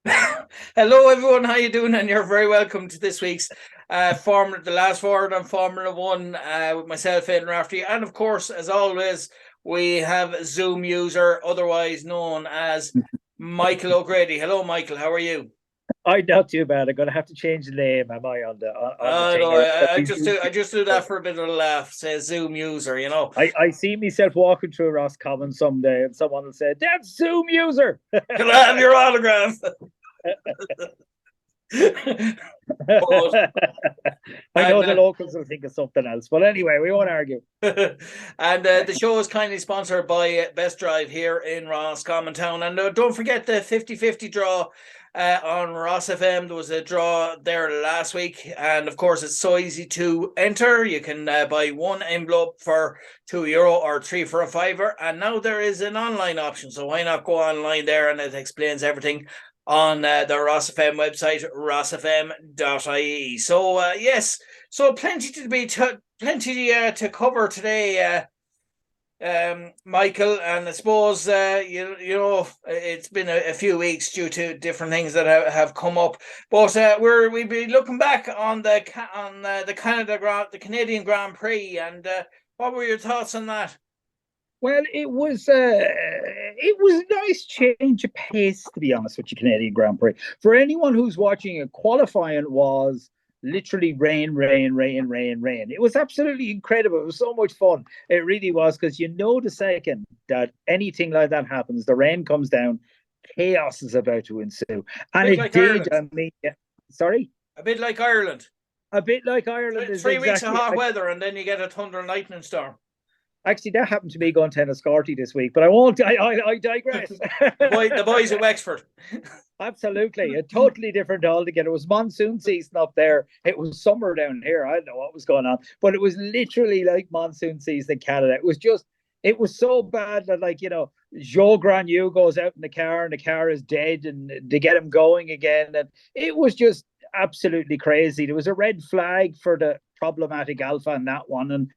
Hello, everyone. How you doing? And you're very welcome to this week's the last forward on Formula One with myself, Aidan Raftery, and of course, as always, we have a Zoom user, otherwise known as Michael O'Grady. Hello, Michael. How are you? I not too bad. I'm gonna have to change the name, am I, on the thing? No, Or I just do that for a bit of a laugh. Say Zoom user. I see myself walking through Roscommon someday, and someone will say, "That's Zoom user." Can I have your autograph? But I know and the locals will think of something else, but anyway, we won't argue. and the show is kindly sponsored by Best Drive here in Roscommon Town. And don't forget the 50-50 draw on Rosfm. There was a draw there last week. And of course, it's so easy to enter. You can buy one envelope for €2 or three for a fiver. And now there is an online option. So why not go online there? And it explains everything on the Rosfm website, rosfm.ie. So, yes, so plenty to cover today, Michael, and I suppose it's been a few weeks due to different things that have come up, but we'll be looking back on the Canadian Grand Prix, and what were your thoughts on that? Well, it was a nice change of pace, to be honest with you, Canadian Grand Prix. For anyone who's watching it, qualifying was literally rain, rain, rain, rain, rain. It was absolutely incredible. It was so much fun. It really was, because you know the second that anything like that happens, the rain comes down, chaos is about to ensue. A And bit it like did. Ireland. I mean, yeah, sorry? A bit like Ireland. A bit like Ireland is 3 weeks of exactly. hot weather, and then you get a thunder and lightning storm. Actually, that happened to me going to Enniscorthy this week, but I won't. I digress. The boys at Wexford. Absolutely, a totally different altogether. It was monsoon season up there. It was summer down here. I don't know what was going on, but it was literally like monsoon season in Canada. It was so bad that, like, Joe Granu goes out in the car and the car is dead, and they get him going again, and it was just absolutely crazy. There was a red flag for the problematic Alpha in that one, and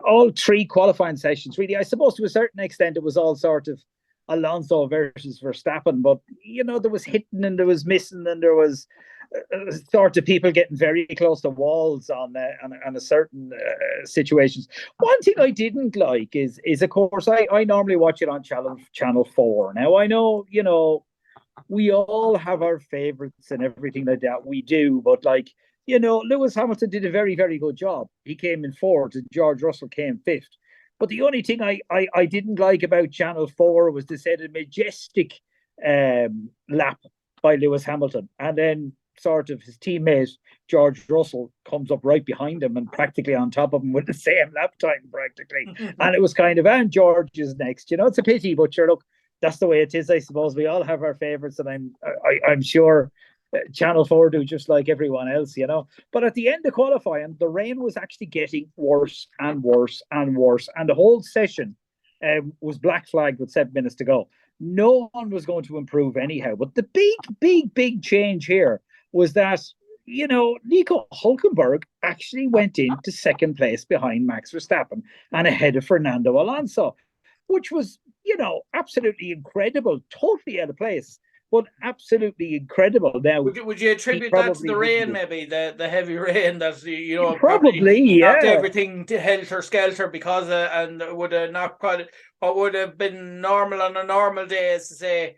all three qualifying sessions, really, I suppose to a certain extent, it was all sort of Alonso versus Verstappen, but there was hitting and there was missing, and there was sort of people getting very close to walls on a certain situations. One thing I didn't like is of course I normally watch it on channel 4. Now I know we all have our favorites and everything like that. We do, but like, Lewis Hamilton did a very, very good job. He came in fourth, and George Russell came fifth. But the only thing I didn't like about Channel 4 was they said a majestic lap by Lewis Hamilton. And then sort of his teammate, George Russell, comes up right behind him and practically on top of him with the same lap time, practically. And it was kind of, and George is next. It's a pity, but sure, look, that's the way it is, I suppose. We all have our favorites, and I'm sure Channel 4 do just like everyone else. But at the end of qualifying, the rain was actually getting worse and worse and worse. And the whole session was black flagged with 7 minutes to go. No one was going to improve anyhow. But the big, big, big change here was that, Nico Hulkenberg actually went into second place behind Max Verstappen and ahead of Fernando Alonso, which was, absolutely incredible, totally out of place, but absolutely incredible. Now, Would you he attribute that to probably the wouldn't rain, be. maybe the heavy rain that probably Probably, knocked yeah. everything to helter skelter because and would have not quite what would have been normal on a normal day is to say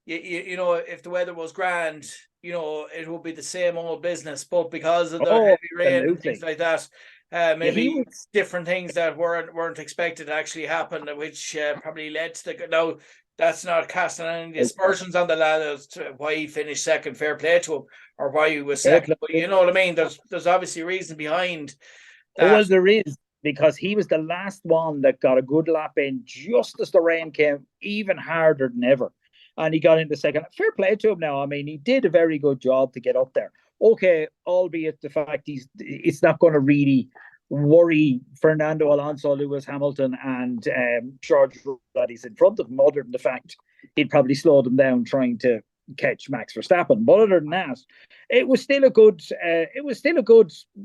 if the weather was grand, it would be the same old business, but because of the Oh, heavy rain and things absolutely. like that, Yeah, he maybe was. different things that weren't expected to actually happen, which probably led to the now. That's not casting any aspersions on the lad as to why he finished second. Fair play to him, or why he was Fair second. But play. you know what I mean. There's obviously a reason behind Oh, that. well, there is, because he was the last one that got a good lap in just as the rain came even harder than ever. And he got into second. Fair play to him now. I mean, he did a very good job to get up there. Okay, albeit the fact it's not going to really worry Fernando Alonso, Lewis Hamilton, and George that he's in front of him, other than the fact he'd probably slowed him down trying to catch Max Verstappen. But other than that, it was still a good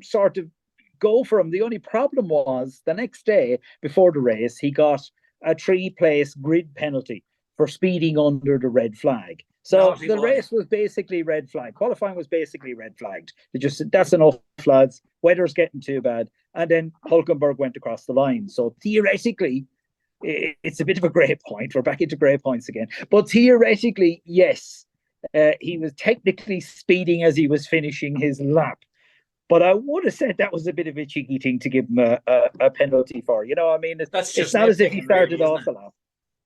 sort of go for him. The only problem was the next day before the race, he got a 3-place grid penalty for speeding under the red flag. So Naughty the boy. race was basically red flag. Qualifying was basically red flagged. They just said, that's enough, lads. Weather's getting too bad. And then Hulkenberg went across the line. So theoretically, it's a bit of a grey point. We're back into grey points again. But theoretically, yes, he was technically speeding as he was finishing his lap. But I would have said that was a bit of a cheeky thing to give him a penalty for. You know, I mean, That's it's just not as if he nitpicking, really, started isn't off it? the lap.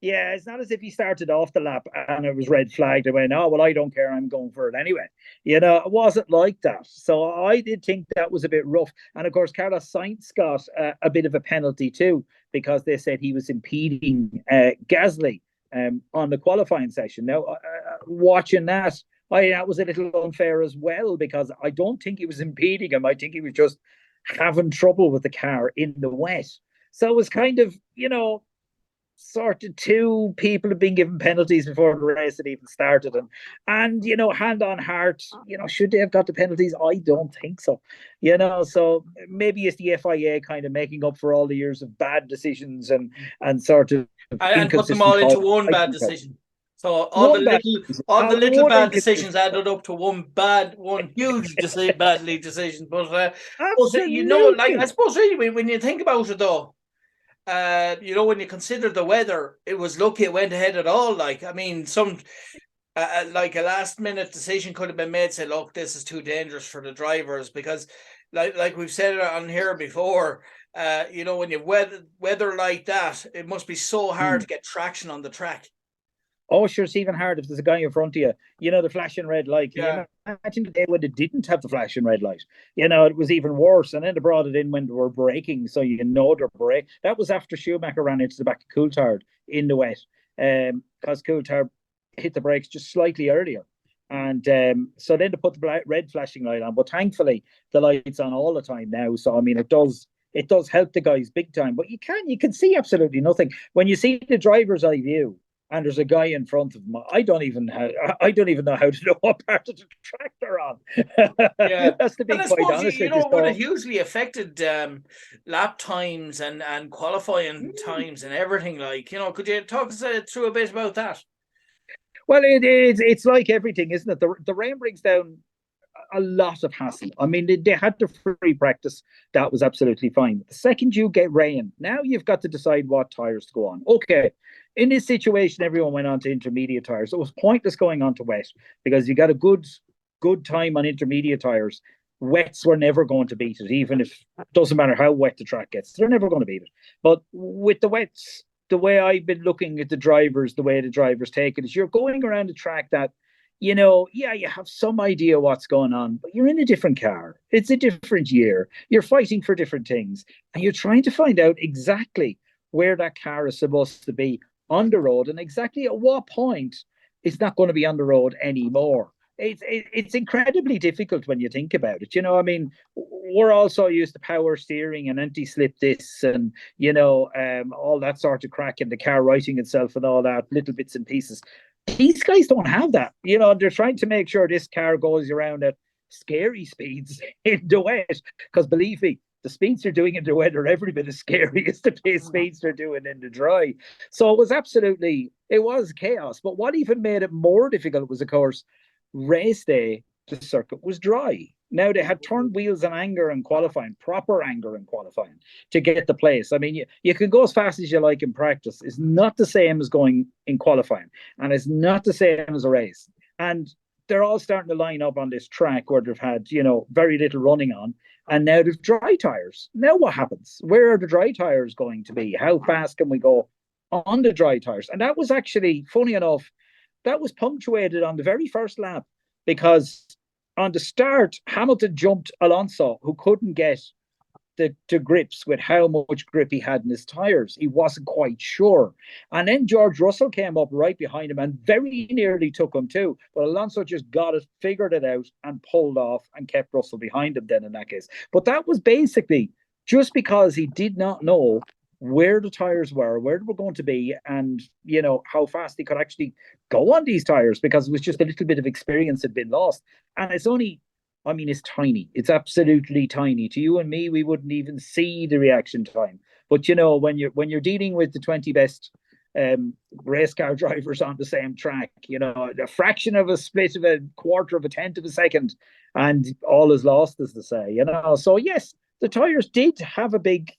Yeah, it's not as if he started off the lap and it was red flagged and went, oh, well, I don't care. I'm going for it anyway. You know, it wasn't like that. So I did think that was a bit rough. And of course, Carlos Sainz got a bit of a penalty too, because they said he was impeding Gasly on the qualifying session. Now, watching that, that was a little unfair as well, because I don't think he was impeding him. I think he was just having trouble with the car in the wet. So it was kind of, sort of two people have been given penalties before the race had even started, and hand on heart, should they have got the penalties? I don't think so. So maybe it's the FIA kind of making up for all the years of bad decisions and sort of And put them inconsistent all into calls. one I bad think so. decision. So One bad, all the little one bad inconsistent decisions call. added up to one huge badly decision. But like, I Absolutely. suppose really when you think about it though, when you consider the weather, it was lucky it went ahead at all. Like, I mean, like a last minute decision could have been made. Say, look, this is too dangerous for the drivers, because, like we've said it on here before, when you weather like that, it must be so hard to get traction on the track. Oh, sure, it's even hard if there's a guy in front of you. The flashing red light. Can Yeah. you imagine the day when they didn't have the flashing red light? It was even worse. And then they brought it in when they were braking, so they're brake. That was after Schumacher ran into the back of Coulthard in the wet, because Coulthard hit the brakes just slightly earlier. And so then they put the red flashing light on. But thankfully, the light's on all the time now. So, I mean, it does help the guys big time. But you can see absolutely nothing. When you see the driver's eye view, and there's a guy in front of him, I don't even know how to know what part of the track they're on. Yeah, That's the and big I point, suppose honestly. it would have hugely affected lap times and qualifying Mm. times and everything. Like, could you talk us through a bit about that? Well, it's like everything, isn't it? The rain brings down a lot of hassle. I mean, they had the free practice. That was absolutely fine. The second you get rain, now you've got to decide what tires to go on. Okay. In this situation, everyone went on to intermediate tires. It was pointless going on to wet, because you got a good time on intermediate tires. Wets were never going to beat it, even if it doesn't matter how wet the track gets. They're never going to beat it. But with the wets, the way I've been looking at the drivers, the way the drivers take it is, you're going around a track that, yeah, you have some idea what's going on, but you're in a different car. It's a different year. You're fighting for different things, and you're trying to find out exactly where that car is supposed to be on the road, and exactly at what point it's not going to be on the road anymore. It's incredibly difficult when you think about it. I mean, we're also used to power steering and anti-slip this, and all that sort of crack in the car righting itself and all that, little bits and pieces. These guys don't have that. They're trying to make sure this car goes around at scary speeds in the wet, because believe me, the speeds they're doing in the wet are every bit as scary as the speeds they're doing in the dry. So it was chaos. But what even made it more difficult was, of course, race day, the circuit was dry. Now they had turned wheels and anger in qualifying, proper anger in qualifying, to get the place. I mean, you can go as fast as you like in practice. It's not the same as going in qualifying, and it's not the same as a race. And they're all starting to line up on this track where they've had, very little running on, and now they've dry tires. Now what happens? Where are the dry tires going to be? How fast can we go on the dry tires? And that was actually, funny enough, that was punctuated on the very first lap, because on the start, Hamilton jumped Alonso, who couldn't get the grips with how much grip he had in his tires. He wasn't quite sure. And then George Russell came up right behind him and very nearly took him too. But Alonso just got it, figured it out, and pulled off and kept Russell behind him then in that case. But that was basically just because he did not know where the tires were, where they were going to be, and how fast he could actually go on these tires, because it was just a little bit of experience had been lost. And it's tiny. It's absolutely tiny. To you and me, we wouldn't even see the reaction time. But when you're dealing with the 20 best race car drivers on the same track, a fraction of a split of a quarter of a tenth of a second, and all is lost, as they say, So yes, the tires did have a big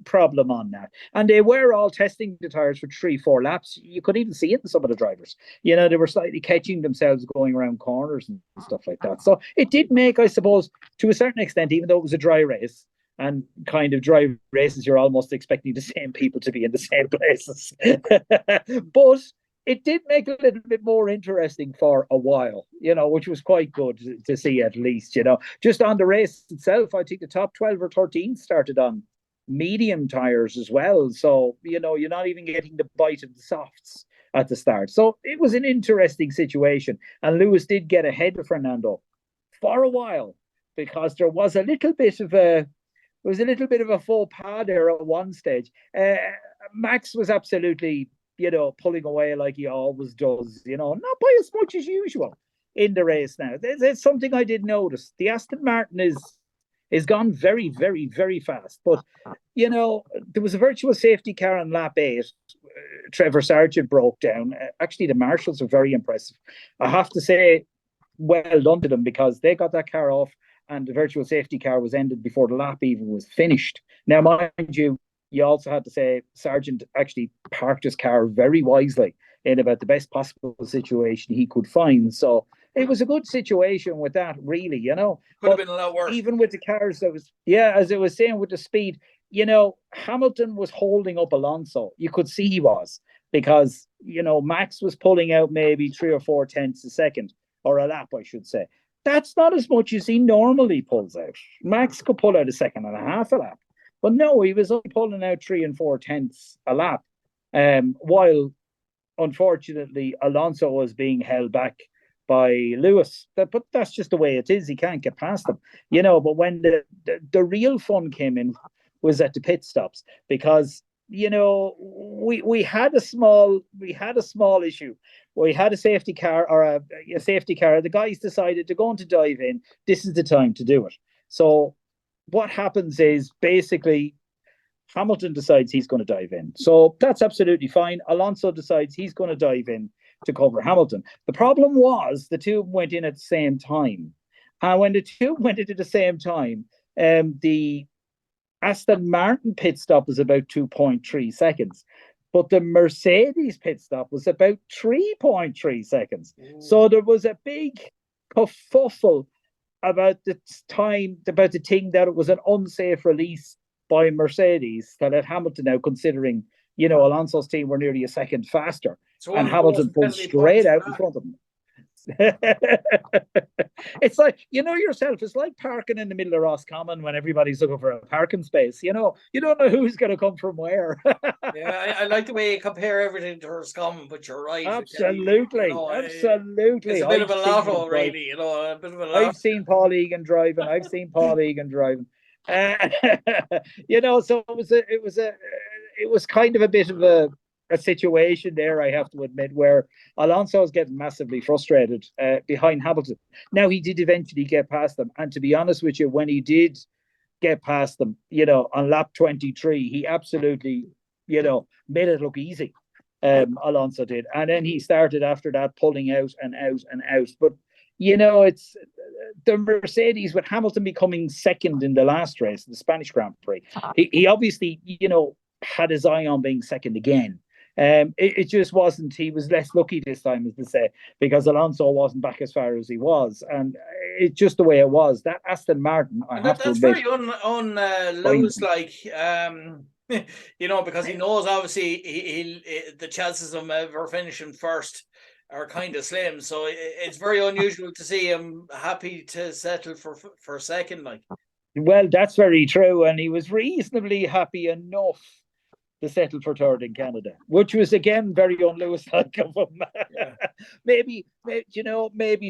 problem on that, and they were all testing the tires for 3-4 laps. You could even see it in some of the drivers. They were slightly catching themselves going around corners and stuff like that. So it did make, I suppose, to a certain extent, even though it was a dry race, and kind of dry races, you're almost expecting the same people to be in the same places. But it did make it a little bit more interesting for a while, which was quite good to see, at least, Just on the race itself, I think the top 12 or 13 started on medium tires as well. So, you're not even getting the bite of the softs at the start. So it was an interesting situation. And Lewis did get ahead of Fernando for a while, because there was a little bit of a faux pas there at one stage. Max was absolutely, pulling away like he always does, not by as much as usual in the race now. There's something I did notice. The Aston Martin is gone very, very, very fast. But, there was a virtual safety car on lap 8. Trevor Sargent broke down. Actually, the marshals are very impressive. I have to say, well done to them, because they got that car off, and the virtual safety car was ended before the lap even was finished. Now, mind you, you also had to say Sargent actually parked his car very wisely in about the best possible situation he could find. So it was a good situation with that, really, Could have been a lot worse. Even with the cars, as I was saying, with the speed, Hamilton was holding up Alonso. You could see he was, because, Max was pulling out maybe 3 or 4 tenths a second, or a lap, I should say. That's not as much as he normally pulls out. Max could pull out 1.5 seconds a lap. But no, he was only pulling out 3 and 4 tenths a lap, while, unfortunately, Alonso was being held back by Lewis. But that's just the way it is. He can't get past them, But when the real fun came in was at the pit stops, because we had a small issue. We had a safety car, or a safety car. The guys decided to go on to dive in. This is the time to do it. So what happens is, basically, Hamilton decides he's going to dive in. So that's absolutely fine. Alonso decides he's going to dive in to cover Hamilton. The problem was the two went in at the same time. And when the two went in at the same time, the Aston Martin pit stop was about 2.3 seconds. But the Mercedes pit stop was about 3.3 seconds. So there was a big kerfuffle about the thing that it was an unsafe release by Mercedes that had Hamilton now considering, Alonso's team were nearly a second faster, and Hamilton pulled straight out in front of him. It's like, yourself, it's like parking in the middle of Roscommon when everybody's looking for a parking space. You don't know who's going to come from where. Yeah, I like the way you compare everything to Roscommon, but you're right. Absolutely. Absolutely. It's a bit of a lotto, really. A bit of a lotto. I've seen Paul Egan driving. So it was kind of a bit of a situation there, I have to admit, where Alonso was getting massively frustrated behind Hamilton. Now, he did eventually get past them, and to be honest with you, when he did get past them, on lap 23, he absolutely, made it look easy. Alonso did, and then he started after that pulling out and out and out. But it's the Mercedes, with Hamilton becoming second in the last race, the Spanish Grand Prix. He obviously, had his eye on being second again. It just wasn't. He was less lucky this time, as they say, because Alonso wasn't back as far as he was, and it's just the way it was. That Aston Martin, that's very Lewis like. Because he knows, obviously, the chances of him ever finishing first are kind of slim. So it's very unusual to see him happy to settle for second. Like, well, that's very true, and he was reasonably happy enough to settle for third in Canada, which was again very un-Lewis-like of him. Yeah. maybe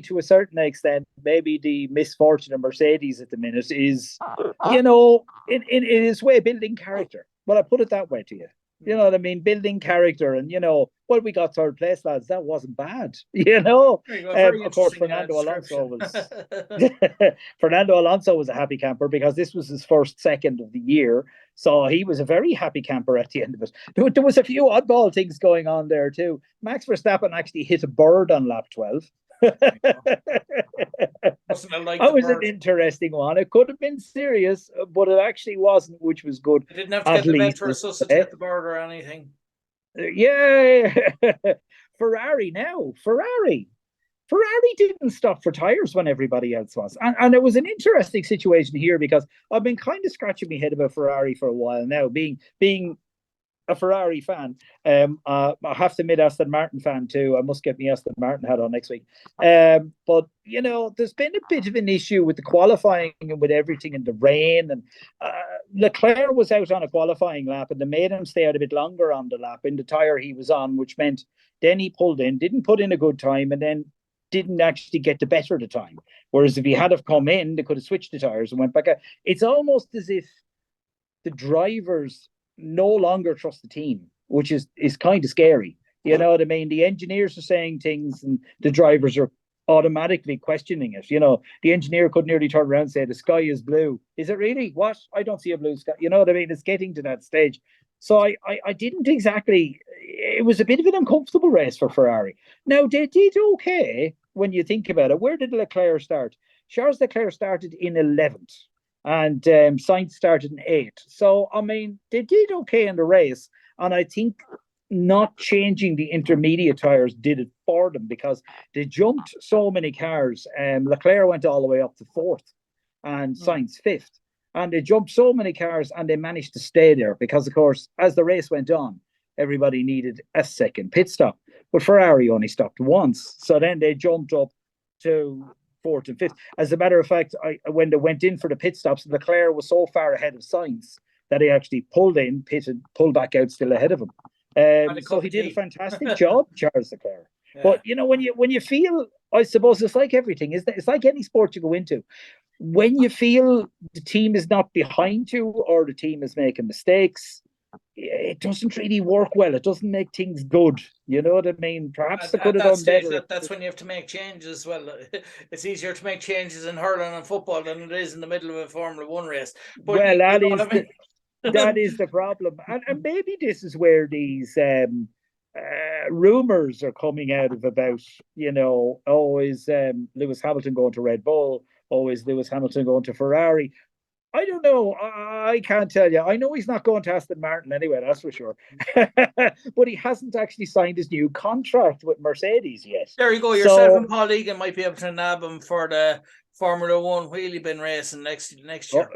to a certain extent, maybe the misfortune of Mercedes at the minute is, in his way, building character. Well, I put it that way to you. You know what I mean? Building character, and well, we got third place, lads. That wasn't bad. You know, There you go. Very of course, interesting description. Fernando Alonso was a happy camper because this was his first second of the year, so he was a very happy camper at the end of it. There was a few oddball things going on there too. Max Verstappen actually hit a bird on lap 12. Wasn't it like That the was an bird? interesting one. It could have been serious, but it actually wasn't, which was good. I didn't have to At get the vet least, to resuscitate the bird or anything. yeah. Ferrari now. Ferrari didn't stop for tires when everybody else was. And it was an interesting situation here because I've been kind of scratching my head about Ferrari for a while now, being a Ferrari fan. I have to admit, Aston Martin fan too. I must get my Aston Martin hat on next week. But there's been a bit of an issue with the qualifying and with everything in the rain. And Leclerc was out on a qualifying lap, and they made him stay out a bit longer on the lap in the tire he was on, which meant then he pulled in, didn't put in a good time, and then didn't actually get the better of the time. Whereas if he had have come in, they could have switched the tires and went back out. It's almost as if the drivers no longer trust the team, which is kind of scary. You know what I mean? The engineers are saying things and the drivers are automatically questioning it. The engineer could nearly turn around and say, the sky is blue. Is it really? What? I don't see a blue sky. You know what I mean? It's getting to that stage. So I didn't exactly, it was a bit of an uncomfortable race for Ferrari. Now, they did okay when you think about it. Where did Leclerc start? Charles Leclerc started in 11th. And Sainz started in 8th. So, I mean, they did okay in the race. And I think not changing the intermediate tires did it for them because they jumped so many cars. Leclerc went all the way up to 4th and Sainz 5th. And they jumped so many cars and they managed to stay there because, of course, as the race went on, everybody needed a second pit stop. But Ferrari only stopped once. So then they jumped up to 4th and 5th. As a matter of fact, when they went in for the pit stops, Leclerc was so far ahead of Sainz that he actually pulled in, pitted, pulled back out, still ahead of him. So he did a fantastic job, Charles Leclerc. Yeah. But when you feel, I suppose it's like everything, isn't it? It's like any sport you go into. When you feel the team is not behind you or the team is making mistakes, it doesn't really work well. It doesn't make things good. You know what I mean? Perhaps they could have done better. That's when you have to make changes. Well, it's easier to make changes in hurling and football than it is in the middle of a Formula One race. But well, that is the problem. And maybe this is where these rumors are coming out of about, is Lewis Hamilton going to Red Bull? Is Lewis Hamilton going to Ferrari? I don't know. I can't tell you. I know he's not going to Aston Martin anyway, that's for sure. But he hasn't actually signed his new contract with Mercedes yet. There you go. Yourself and Paul Egan might be able to nab him for the Formula One wheelie bin racing next year.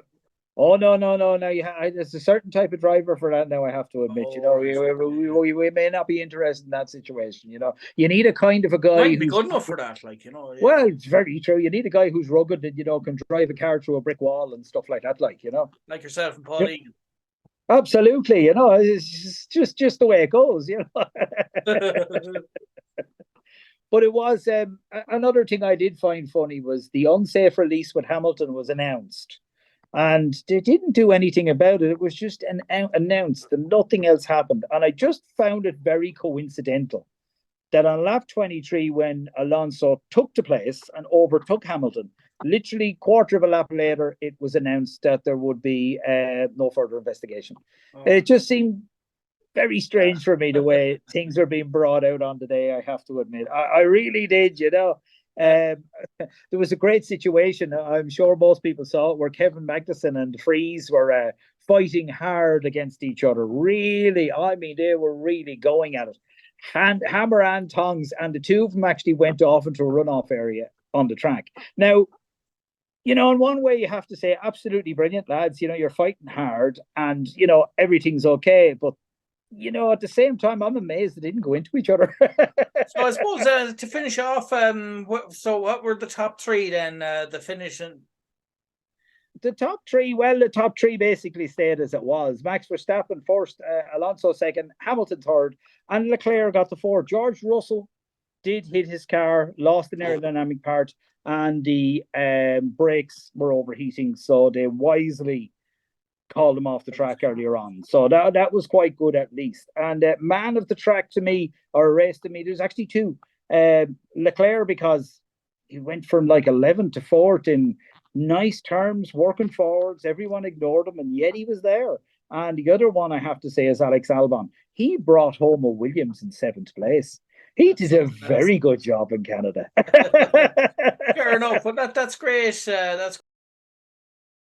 Oh, no. Now there's a certain type of driver for that now, I have to admit. We may not be interested in that situation. You need a kind of a guy might be good enough for that, Yeah. Well, it's very true. You need a guy who's rugged and, can drive a car through a brick wall and stuff like that, Like yourself and Paul Egan. Absolutely, it's just the way it goes, But it was another thing I did find funny was the unsafe release with Hamilton was announced. And they didn't do anything about it. It was just announced and nothing else happened. And I just found it very coincidental that on lap 23, when Alonso took the place and overtook Hamilton, literally quarter of a lap later, it was announced that there would be no further investigation. It just seemed very strange for me the way things are being brought out on today, I have to admit. I really did, there was a great situation. I'm sure most people saw it where Kevin Magnussen and Freeze were fighting hard against each other. Really, they were really going at it. Hammer and tongs, and the two of them actually went off into a runoff area on the track. Now, in one way you have to say absolutely brilliant, lads. You're fighting hard and, everything's okay. But at the same time, I'm amazed they didn't go into each other. So I suppose to finish off, so what were the top three then? The finishing. The top three basically stayed as it was. Max Verstappen first, Alonso second, Hamilton third, and Leclerc got the fourth. George Russell did hit his car, lost an aerodynamic part, and the brakes were overheating, so they wisely called him off the track earlier on. So that was quite good at least. And man of the track to me, or race to me, there's actually two. Leclerc, because he went from like 11th to 4th in nice terms, working forwards. Everyone ignored him, and yet he was there. And the other one I have to say is Alex Albon. He brought home a Williams in 7th place. He did a very good job in Canada. Fair enough, but that's great. That's